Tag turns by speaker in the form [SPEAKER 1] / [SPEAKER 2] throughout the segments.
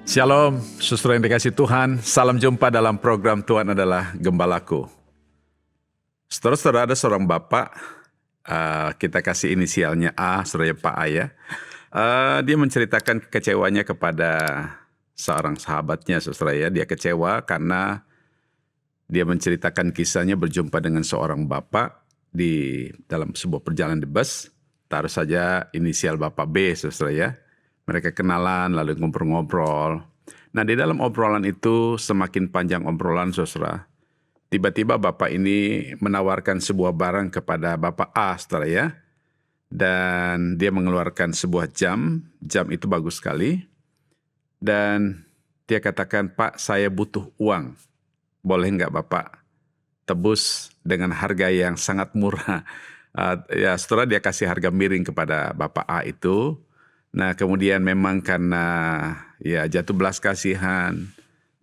[SPEAKER 1] Shalom, saudara yang dikasih Tuhan. Salam jumpa dalam program Tuhan adalah Gembalaku. Saudara-saudara, ada seorang bapak, kita kasih inisialnya A, saudara Pak A ya. Dia menceritakan kekecewanya kepada seorang sahabatnya, saudara ya. Dia kecewa karena dia menceritakan kisahnya berjumpa dengan seorang bapak di dalam sebuah perjalanan di bus. Taruh saja inisial Bapak B, saudara ya. Mereka kenalan, lalu ngobrol-ngobrol. Nah, di dalam obrolan itu, semakin panjang obrolan, saudara, tiba-tiba Bapak ini menawarkan sebuah barang kepada Bapak A, saudara ya. Dan dia mengeluarkan sebuah jam. Jam itu bagus sekali. Dan dia katakan, "Pak, saya butuh uang. Boleh nggak Bapak tebus dengan harga yang sangat murah?" Ya, saudara, dia kasih harga miring kepada Bapak A itu. Nah, kemudian memang karena ya jatuh belas kasihan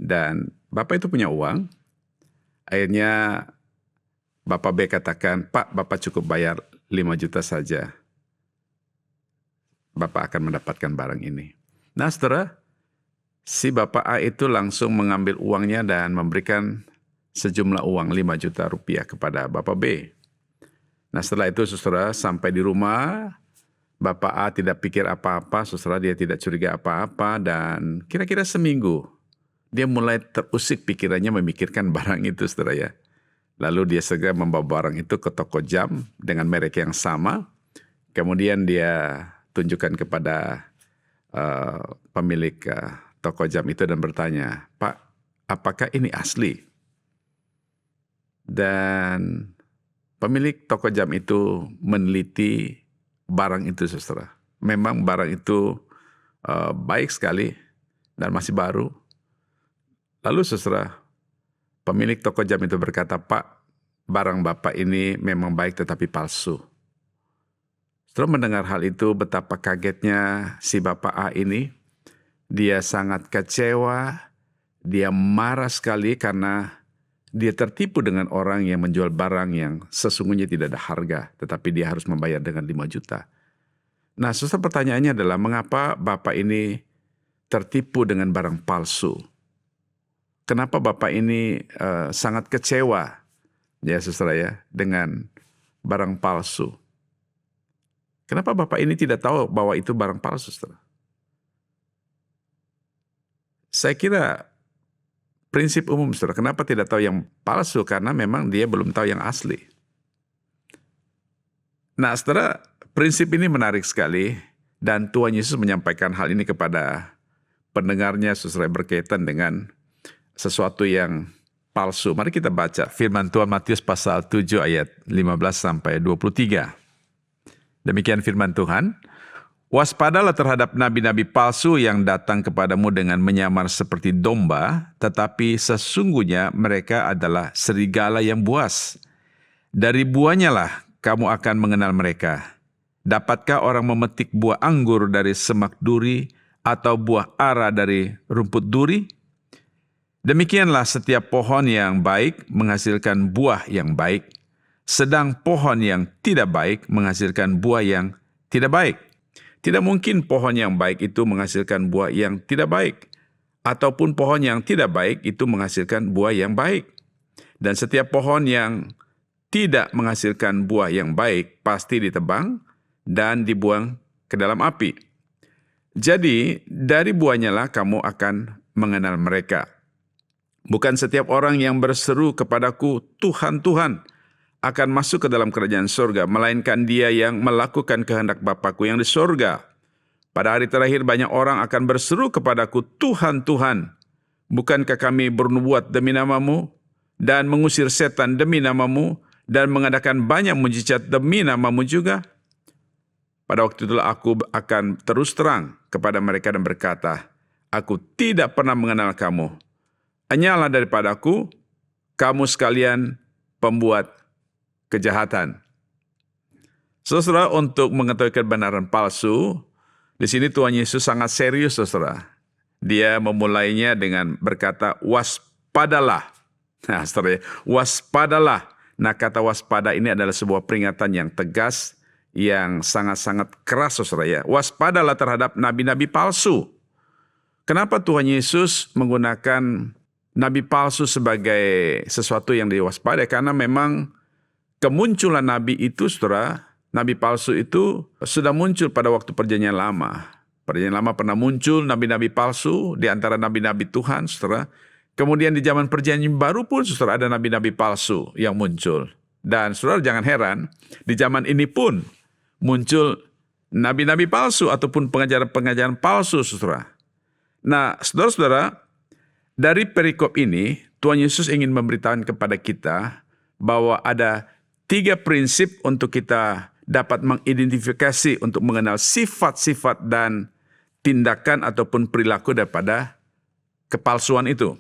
[SPEAKER 1] dan Bapak itu punya uang, akhirnya Bapak B katakan, "Pak, Bapak cukup bayar 5 juta saja. Bapak akan mendapatkan barang ini." Nah, saudara, si Bapak A itu langsung mengambil uangnya dan memberikan sejumlah uang 5 juta rupiah kepada Bapak B. Nah, setelah itu, saudara, sampai di rumah, Bapak A tidak pikir apa-apa, saudara, dia tidak curiga apa-apa, dan kira-kira seminggu dia mulai terusik pikirannya memikirkan barang itu, saudara ya. Lalu dia segera membawa barang itu ke toko jam dengan merek yang sama. Kemudian dia tunjukkan kepada pemilik toko jam itu dan bertanya, "Pak, apakah ini asli?" Dan pemilik toko jam itu meneliti barang itu, saudara. Memang barang itu baik sekali dan masih baru. Lalu, saudara, pemilik toko jam itu berkata, "Pak, barang Bapak ini memang baik tetapi palsu." Setelah mendengar hal itu, betapa kagetnya si Bapak A ini. Dia sangat kecewa, dia marah sekali karena dia tertipu dengan orang yang menjual barang yang sesungguhnya tidak ada harga, tetapi dia harus membayar dengan 5 juta. Nah, saudara, pertanyaannya adalah mengapa Bapak ini tertipu dengan barang palsu? Kenapa Bapak ini sangat kecewa, ya saudara ya, dengan barang palsu? Kenapa Bapak ini tidak tahu bahwa itu barang palsu, saudara? Saya kira prinsip umum, saudara, kenapa tidak tahu yang palsu? Karena memang dia belum tahu yang asli. Nah, saudara, prinsip ini menarik sekali dan Tuhan Yesus menyampaikan hal ini kepada pendengarnya, saudara, berkaitan dengan sesuatu yang palsu. Mari kita baca firman Tuhan Matius pasal 7 ayat 15 sampai 23. Demikian firman Tuhan. "Waspadalah terhadap nabi-nabi palsu yang datang kepadamu dengan menyamar seperti domba, tetapi sesungguhnya mereka adalah serigala yang buas. Dari buahnya lah kamu akan mengenal mereka. Dapatkah orang memetik buah anggur dari semak duri atau buah ara dari rumput duri? Demikianlah setiap pohon yang baik menghasilkan buah yang baik, sedang pohon yang tidak baik menghasilkan buah yang tidak baik. Tidak mungkin pohon yang baik itu menghasilkan buah yang tidak baik, ataupun pohon yang tidak baik itu menghasilkan buah yang baik. Dan setiap pohon yang tidak menghasilkan buah yang baik pasti ditebang dan dibuang ke dalam api. Jadi, dari buahnya lah kamu akan mengenal mereka. Bukan setiap orang yang berseru kepadaku, 'Tuhan, Tuhan,' akan masuk ke dalam kerajaan surga, melainkan dia yang melakukan kehendak Bapa-Ku yang di surga. Pada hari terakhir banyak orang akan berseru kepadaku, 'Tuhan, Tuhan, bukankah kami bernubuat demi namamu dan mengusir setan demi namamu dan mengadakan banyak mujizat demi namamu juga?' Pada waktu itulah aku akan terus terang kepada mereka dan berkata, 'Aku tidak pernah mengenal kamu. Hanyalah daripadaku, kamu sekalian pembuat kejahatan.'" Saudara, untuk mengetahui kebenaran palsu, di sini Tuhan Yesus sangat serius, saudara. Dia memulainya dengan berkata, "Waspadalah." Nah, saudara, waspadalah. Nah, kata waspada ini adalah sebuah peringatan yang tegas, yang sangat-sangat keras, saudara ya. Waspadalah terhadap nabi-nabi palsu. Kenapa Tuhan Yesus menggunakan nabi palsu sebagai sesuatu yang diwaspadai? Karena memang kemunculan nabi itu, saudara, nabi palsu itu sudah muncul pada waktu Perjanjian Lama. Perjanjian Lama pernah muncul nabi-nabi palsu di antara nabi-nabi Tuhan, saudara. Kemudian di zaman Perjanjian Baru pun, saudara, ada nabi-nabi palsu yang muncul. Dan saudara jangan heran, di zaman ini pun muncul nabi-nabi palsu ataupun pengajaran-pengajaran palsu, saudara. Nah, saudara-saudara, dari perikop ini, Tuhan Yesus ingin memberitahukan kepada kita bahwa ada 3 prinsip untuk kita dapat mengidentifikasi untuk mengenal sifat-sifat dan tindakan ataupun perilaku daripada kepalsuan itu.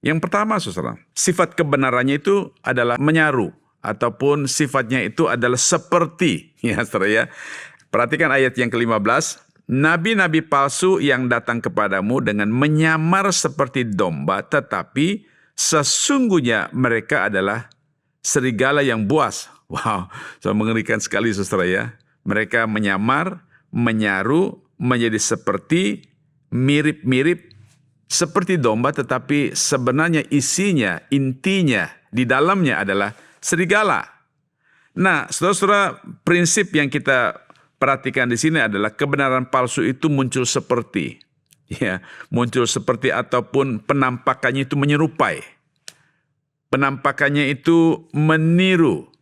[SPEAKER 1] Yang pertama, saudara, sifat kebenarannya itu adalah menyaru ataupun sifatnya itu adalah seperti. Ya, saudara ya. Perhatikan ayat yang ke-15. Nabi-nabi palsu yang datang kepadamu dengan menyamar seperti domba, tetapi sesungguhnya mereka adalah serigala yang buas. Wow, so mengerikan sekali, saudara ya. Mereka menyamar, menyaru, menjadi seperti, mirip-mirip, seperti domba, tetapi sebenarnya isinya, intinya, di dalamnya adalah serigala. Nah, saudara-saudara, prinsip yang kita perhatikan di sini adalah kebenaran palsu itu muncul seperti, ya, muncul seperti ataupun penampakannya itu menyerupai. Penampakannya itu meniru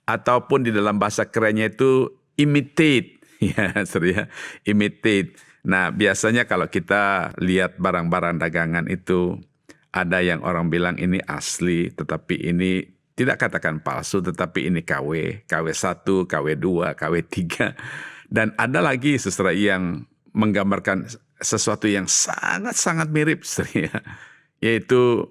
[SPEAKER 1] ataupun di dalam bahasa kerennya itu imitate, ya, ya, imitate. Nah, biasanya kalau kita lihat barang-barang dagangan itu ada yang orang bilang ini asli, tetapi ini tidak katakan palsu, tetapi ini KW 1, KW 2, KW 3. Dan ada lagi, saudara, yang menggambarkan sesuatu yang sangat-sangat mirip, saudara, yaitu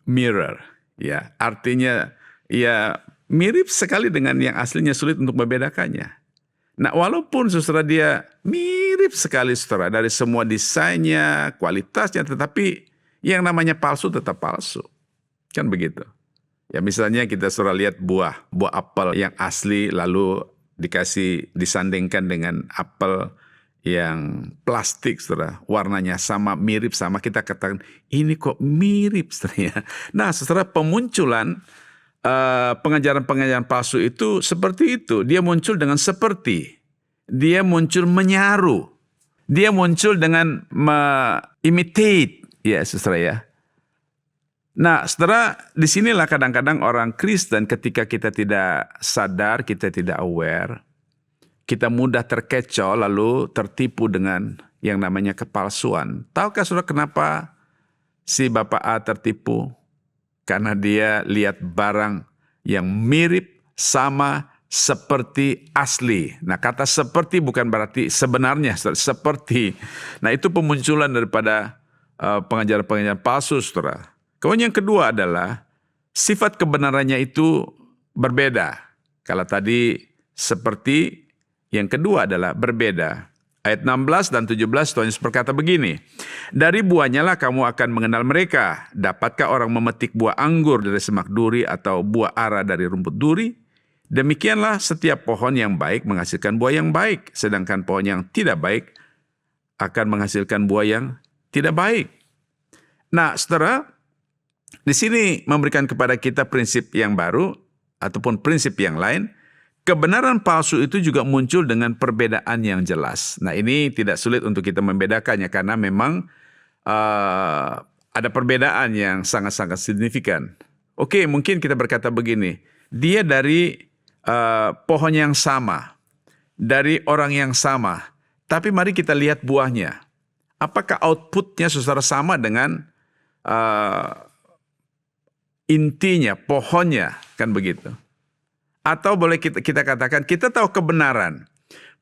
[SPEAKER 1] mirror. Ya, artinya ya mirip sekali dengan yang aslinya, sulit untuk membedakannya. Nah, walaupun, saudara, dia mirip sekali, saudara, dari semua desainnya, kualitasnya, tetapi yang namanya palsu tetap palsu. Kan begitu. Ya, misalnya kita saudara lihat buah apel yang asli lalu disandingkan dengan apel yang plastik, saudara, warnanya sama, mirip sama, kita katakan ini kok mirip, saudara ya. Nah, saudara, pemunculan pengajaran-pengajaran palsu itu seperti itu. Dia muncul dengan seperti, dia muncul menyaru, dia muncul dengan imitate, ya, saudara ya. Nah, saudara, disinilah kadang-kadang orang Kristen ketika kita tidak sadar, kita tidak aware, kita mudah terkecoh lalu tertipu dengan yang namanya kepalsuan. Tahukah saudara kenapa si Bapak A tertipu? Karena dia lihat barang yang mirip, sama, seperti asli. Nah, kata seperti bukan berarti sebenarnya, saudara, seperti. Nah, itu pemunculan daripada pengajaran-pengajaran palsu, saudara. Kemudian yang kedua adalah sifat kebenarannya itu berbeda. Kalau tadi seperti, yang kedua adalah berbeda. Ayat 16 dan 17 Tuhan Yesus berkata begini, dari buahnya lah kamu akan mengenal mereka. Dapatkah orang memetik buah anggur dari semak duri atau buah ara dari rumput duri? Demikianlah setiap pohon yang baik menghasilkan buah yang baik, sedangkan pohon yang tidak baik akan menghasilkan buah yang tidak baik. Nah, saudara, di sini memberikan kepada kita prinsip yang baru ataupun prinsip yang lain. Kebenaran palsu itu juga muncul dengan perbedaan yang jelas. Nah, ini tidak sulit untuk kita membedakannya karena memang ada perbedaan yang sangat-sangat signifikan. Oke, mungkin kita berkata begini, dia dari pohon yang sama, dari orang yang sama, tapi mari kita lihat buahnya. Apakah outputnya saudara sama dengan intinya, pohonnya, kan begitu. Atau boleh kita katakan, kita tahu kebenaran.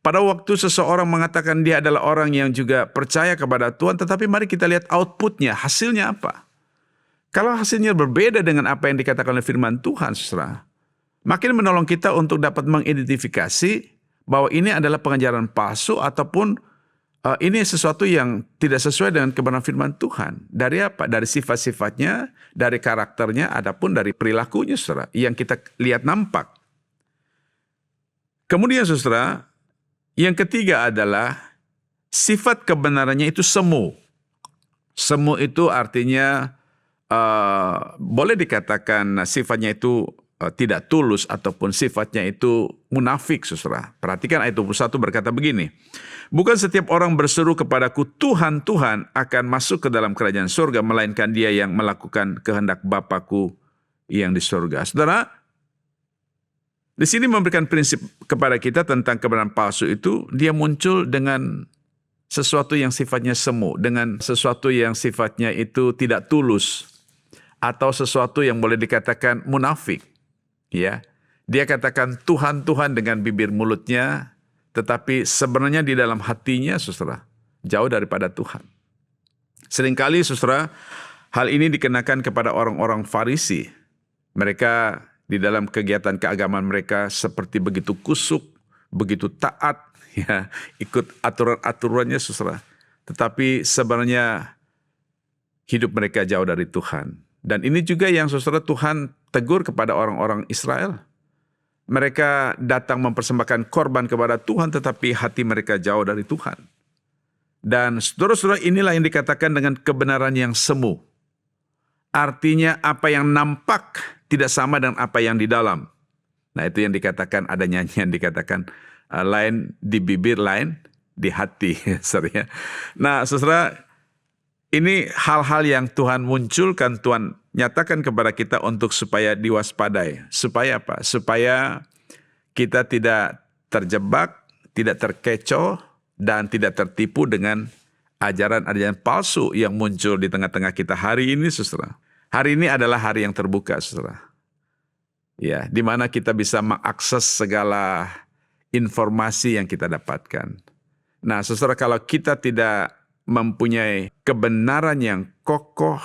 [SPEAKER 1] Pada waktu seseorang mengatakan dia adalah orang yang juga percaya kepada Tuhan, tetapi mari kita lihat outputnya, hasilnya apa. Kalau hasilnya berbeda dengan apa yang dikatakan oleh firman Tuhan, saudara, makin menolong kita untuk dapat mengidentifikasi bahwa ini adalah pengajaran palsu ataupun ini sesuatu yang tidak sesuai dengan kebenaran firman Tuhan. Dari apa? Dari sifat-sifatnya, dari karakternya, adapun dari perilakunya, saudara, yang kita lihat nampak. Kemudian, saudara, yang ketiga adalah sifat kebenarannya itu semu. Semu itu artinya boleh dikatakan sifatnya itu tidak tulus ataupun sifatnya itu munafik, saudara. Perhatikan ayat 21 berkata begini. Bukan setiap orang berseru kepadaku, Tuhan, Tuhan, akan masuk ke dalam kerajaan surga, melainkan dia yang melakukan kehendak Bapa-Ku yang di surga. Saudara, di sini memberikan prinsip kepada kita tentang kebenaran palsu itu, dia muncul dengan sesuatu yang sifatnya semu, dengan sesuatu yang sifatnya itu tidak tulus, atau sesuatu yang boleh dikatakan munafik. Ya, dia katakan Tuhan, Tuhan dengan bibir mulutnya, tetapi sebenarnya di dalam hatinya, saudara, jauh daripada Tuhan. Seringkali, saudara, hal ini dikenakan kepada orang-orang Farisi. Mereka di dalam kegiatan keagamaan mereka seperti begitu kusuk, begitu taat, ya, ikut aturan-aturannya, saudara. Tetapi sebenarnya hidup mereka jauh dari Tuhan. Dan ini juga yang, saudara, Tuhan tegur kepada orang-orang Israel. Mereka datang mempersembahkan korban kepada Tuhan, tetapi hati mereka jauh dari Tuhan. Dan saudara-saudara, inilah yang dikatakan dengan kebenaran yang semu. Artinya apa yang nampak tidak sama dengan apa yang di dalam. Nah, itu yang dikatakan, ada nyanyian dikatakan, lain di bibir, lain di hati. Nah, saudara, ini hal-hal yang Tuhan munculkan, Tuhan nyatakan kepada kita untuk supaya diwaspadai. Supaya apa? Supaya kita tidak terjebak, tidak terkecoh, dan tidak tertipu dengan ajaran-ajaran palsu yang muncul di tengah-tengah kita hari ini, saudara. Hari ini adalah hari yang terbuka, saudara. Ya, di mana kita bisa mengakses segala informasi yang kita dapatkan. Nah, saudara, kalau kita tidak mempunyai kebenaran yang kokoh,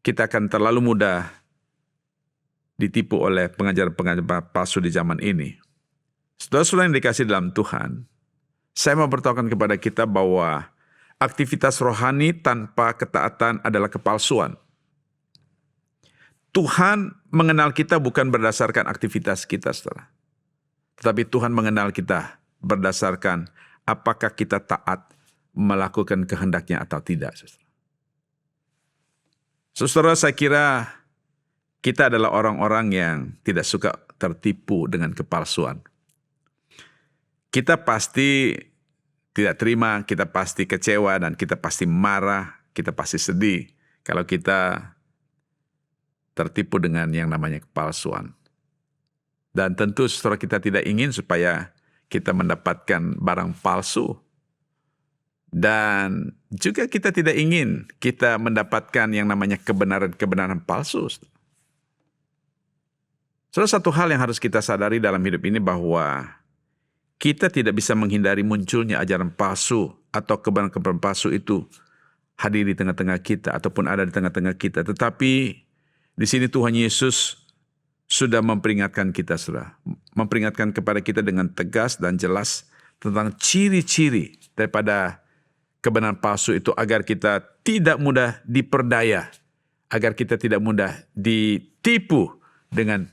[SPEAKER 1] kita akan terlalu mudah ditipu oleh pengajaran-pengajaran palsu di zaman ini. Saudara-saudara yang dikasih dalam Tuhan, saya mau beritahukan kepada kita bahwa aktivitas rohani tanpa ketaatan adalah kepalsuan. Tuhan mengenal kita bukan berdasarkan aktivitas kita, saudara. Tetapi Tuhan mengenal kita berdasarkan apakah kita taat melakukan kehendaknya atau tidak. Saudara, saya kira kita adalah orang-orang yang tidak suka tertipu dengan kepalsuan. Kita pasti tidak terima, kita pasti kecewa, dan kita pasti marah, kita pasti sedih kalau kita tertipu dengan yang namanya kepalsuan. Dan tentu saudara, kita tidak ingin supaya kita mendapatkan barang palsu. Dan juga kita tidak ingin kita mendapatkan yang namanya kebenaran-kebenaran palsu. Salah satu hal yang harus kita sadari dalam hidup ini bahwa kita tidak bisa menghindari munculnya ajaran palsu atau kebenaran-kebenaran palsu itu hadir di tengah-tengah kita ataupun ada di tengah-tengah kita. Tetapi di sini Tuhan Yesus sudah memperingatkan kita, saudara. Memperingatkan kepada kita dengan tegas dan jelas tentang ciri-ciri daripada kebenaran palsu itu agar kita tidak mudah diperdaya, agar kita tidak mudah ditipu dengan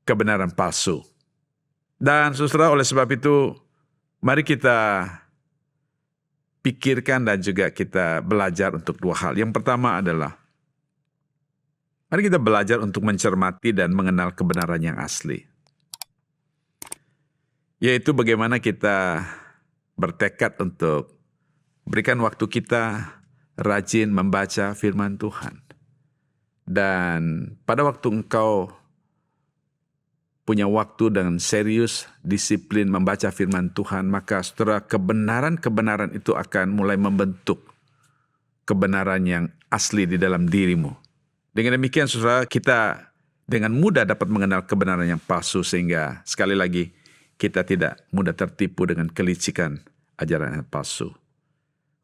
[SPEAKER 1] kebenaran palsu. Dan saudara, oleh sebab itu, mari kita pikirkan dan juga kita belajar untuk dua hal. Yang pertama adalah, mari kita belajar untuk mencermati dan mengenal kebenaran yang asli. Yaitu bagaimana kita bertekad untuk berikan waktu kita rajin membaca firman Tuhan. Dan pada waktu engkau punya waktu dengan serius, disiplin membaca firman Tuhan, maka saudara, kebenaran-kebenaran itu akan mulai membentuk kebenaran yang asli di dalam dirimu. Dengan demikian, saudara, kita dengan mudah dapat mengenal kebenaran yang palsu, sehingga sekali lagi kita tidak mudah tertipu dengan kelicikan ajaran yang palsu.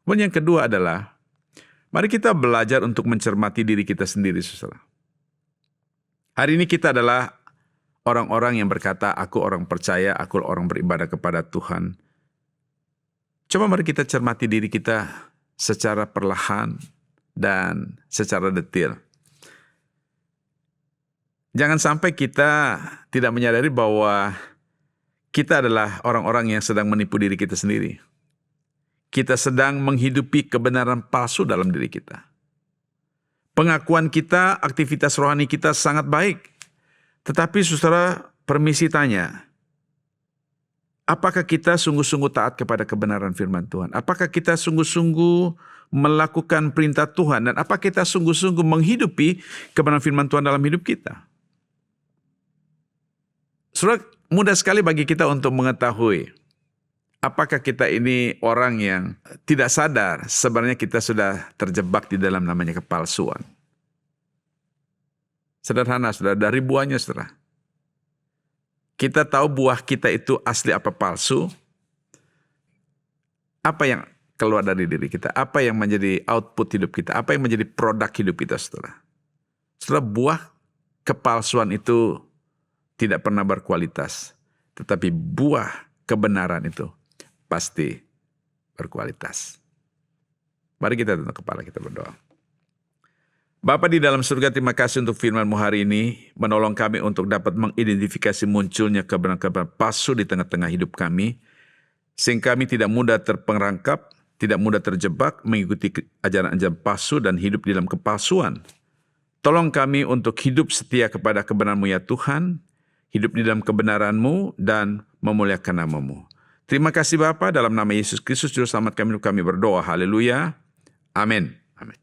[SPEAKER 1] Kemudian yang kedua adalah, mari kita belajar untuk mencermati diri kita sendiri, saudara. Hari ini kita adalah orang-orang yang berkata, aku orang percaya, aku orang beribadah kepada Tuhan. Coba mari kita cermati diri kita secara perlahan dan secara detail. Jangan sampai kita tidak menyadari bahwa kita adalah orang-orang yang sedang menipu diri kita sendiri. kita sedang menghidupi kebenaran palsu dalam diri kita. Pengakuan kita, aktivitas rohani kita sangat baik. Tetapi saudara, permisi tanya, apakah kita sungguh-sungguh taat kepada kebenaran firman Tuhan? Apakah kita sungguh-sungguh melakukan perintah Tuhan? Dan apakah kita sungguh-sungguh menghidupi kebenaran firman Tuhan dalam hidup kita? Saudara, mudah sekali bagi kita untuk mengetahui apakah kita ini orang yang tidak sadar sebenarnya kita sudah terjebak di dalam namanya kepalsuan. Sederhana, saudara, dari buahnya, saudara. Kita tahu buah kita itu asli apa palsu. Apa yang keluar dari diri kita? Apa yang menjadi output hidup kita? Apa yang menjadi produk hidup kita, saudara? Saudara, buah kepalsuan itu tidak pernah berkualitas. Tetapi buah kebenaran itu pasti berkualitas. Mari kita tunduk kepala, kita berdoa. Bapa di dalam surga, terima kasih untuk firman-Mu hari ini, menolong kami untuk dapat mengidentifikasi munculnya kebenaran-kebenaran palsu di tengah-tengah hidup kami, sehingga kami tidak mudah terperangkap, tidak mudah terjebak, mengikuti ajaran-ajaran palsu dan hidup di dalam kepalsuan. Tolong kami untuk hidup setia kepada kebenaran-Mu ya Tuhan, hidup di dalam kebenaran-Mu dan memuliakan nama-Mu. Terima kasih Bapa, dalam nama Yesus Kristus Juru Selamat kami berdoa. Haleluya. Amin. Amin.